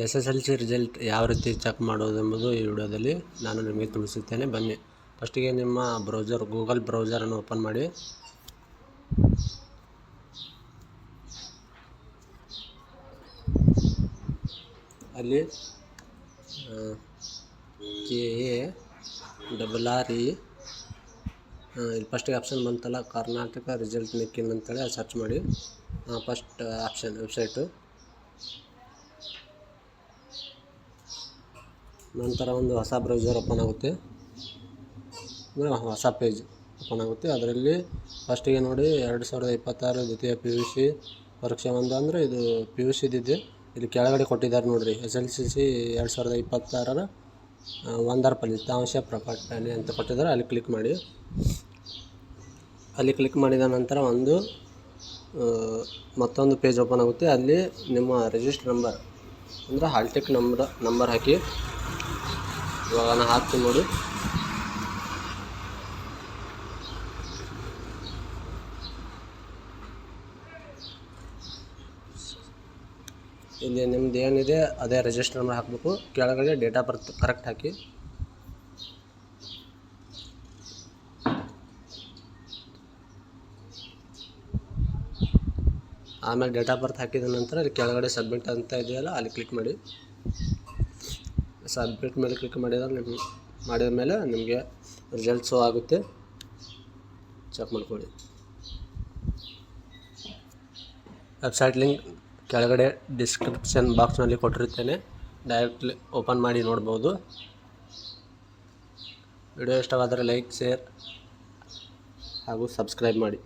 SSLC result ಯಾವ ರೀತಿ check ಮಾಡೋದೆಂಬುದು ಈ ವಿಡಿಯೋದಲ್ಲಿ ನಾನು ನಿಮಗೆ ತಿಳಿಸುತ್ತೇನೆ. ಬನ್ನಿ, ಫಸ್ಟಿಗೆ ನಿಮ್ಮ ಬ್ರೌಸರ್ ಗೂಗಲ್ ಬ್ರೌಸರನ್ನು ಓಪನ್ ಮಾಡಿ. ಅಲ್ಲಿ KARRE ಇಲ್ಲಿ ಫಸ್ಟಿಗೆ ಆಪ್ಷನ್ ಬಂತಲ್ಲ, ಕರ್ನಾಟಕ ರಿಸಲ್ಟ್ ಮೇಕಿಂಗ್ ಅಂತೇಳಿ ಅದು ಸರ್ಚ್ ಮಾಡಿ. ಫಸ್ಟ್ ಆಪ್ಷನ್ ವೆಬ್ಸೈಟು, ನಂತರ ಒಂದು ಹೊಸ ಬ್ರೌಸರ್ ಓಪನ್ ಆಗುತ್ತೆ, ಅಂದರೆ ಹೊಸ ಪೇಜ್ ಓಪನ್ ಆಗುತ್ತೆ. ಅದರಲ್ಲಿ ಫಸ್ಟಿಗೆ ನೋಡಿ 2026 ದ್ವಿತೀಯ PUC ಪರೀಕ್ಷೆ 1 ಅಂದರೆ ಇದು PUC ಇದೆ. ಇಲ್ಲಿ ಕೆಳಗಡೆ ಕೊಟ್ಟಿದ್ದಾರೆ ನೋಡಿರಿ, SSLC 2026 1ರ ಫಲಿತಾಂಶ ಪ್ರಕಟಣೆ ಅಂತ ಕೊಟ್ಟಿದ್ದಾರೆ. ಅಲ್ಲಿ ಕ್ಲಿಕ್ ಮಾಡಿ. ಅಲ್ಲಿ ಕ್ಲಿಕ್ ಮಾಡಿದ ನಂತರ ಮತ್ತೊಂದು ಪೇಜ್ ಓಪನ್ ಆಗುತ್ತೆ. ಅಲ್ಲಿ ನಿಮ್ಮ ರಿಜಿಸ್ಟರ್ ನಂಬರ್ ಅಂದರೆ ಹಾಲ್ ಟಿಕೆಟ್ ನಂಬರ್ ಹಾಕಿ. ಇವಾಗ ನಾನು ಹಾಕ್ತೀನಿ ನೋಡಿ. ಇಲ್ಲಿ ನಿಮ್ದು ಏನಿದೆ ಅದೇ ರಿಜಿಸ್ಟರ್ ನಂಬರ್ ಹಾಕಬೇಕು. ಕೆಳಗಡೆ ಡೇಟ್ ಆಫ್ ಬರ್ತ್ ಕರೆಕ್ಟ್ ಹಾಕಿ. ಆಮೇಲೆ ಡೇಟ್ ಆಫ್ ಬರ್ತ್ ಹಾಕಿದ ನಂತರ ಇಲ್ಲಿ ಕೆಳಗಡೆ ಸಬ್ಮಿಟ್ ಅಂತ ಇದೆಯಲ್ಲ, ಅಲ್ಲಿ ಕ್ಲಿಕ್ ಮಾಡಿ. ಸಬ್ಮಿಟ್ ಮೇಲೆ ಕ್ಲಿಕ್ ಮಾಡಿದ ಮೇಲೆ ನಿಮಗೆ ರಿಸಲ್ಟ್ ಶೋ ಆಗುತ್ತೆ. ಚೆಕ್ ಮಾಡ್ಕೊಳ್ಳಿ. ವೆಬ್ಸೈಟ್ ಲಿಂಕ್ ಕೆಳಗಡೆ ಡಿಸ್ಕ್ರಿಪ್ಷನ್ ಬಾಕ್ಸ್ನಲ್ಲಿ ಕೊಟ್ಟಿರುತ್ತೇನೆ, ಡೈರೆಕ್ಟ್ಲಿ ಓಪನ್ ಮಾಡಿ ನೋಡ್ಬೋದು. ವಿಡಿಯೋ ಇಷ್ಟವಾದರೆ ಲೈಕ್, ಶೇರ್ ಹಾಗೂ ಸಬ್ಸ್ಕ್ರೈಬ್ ಮಾಡಿ.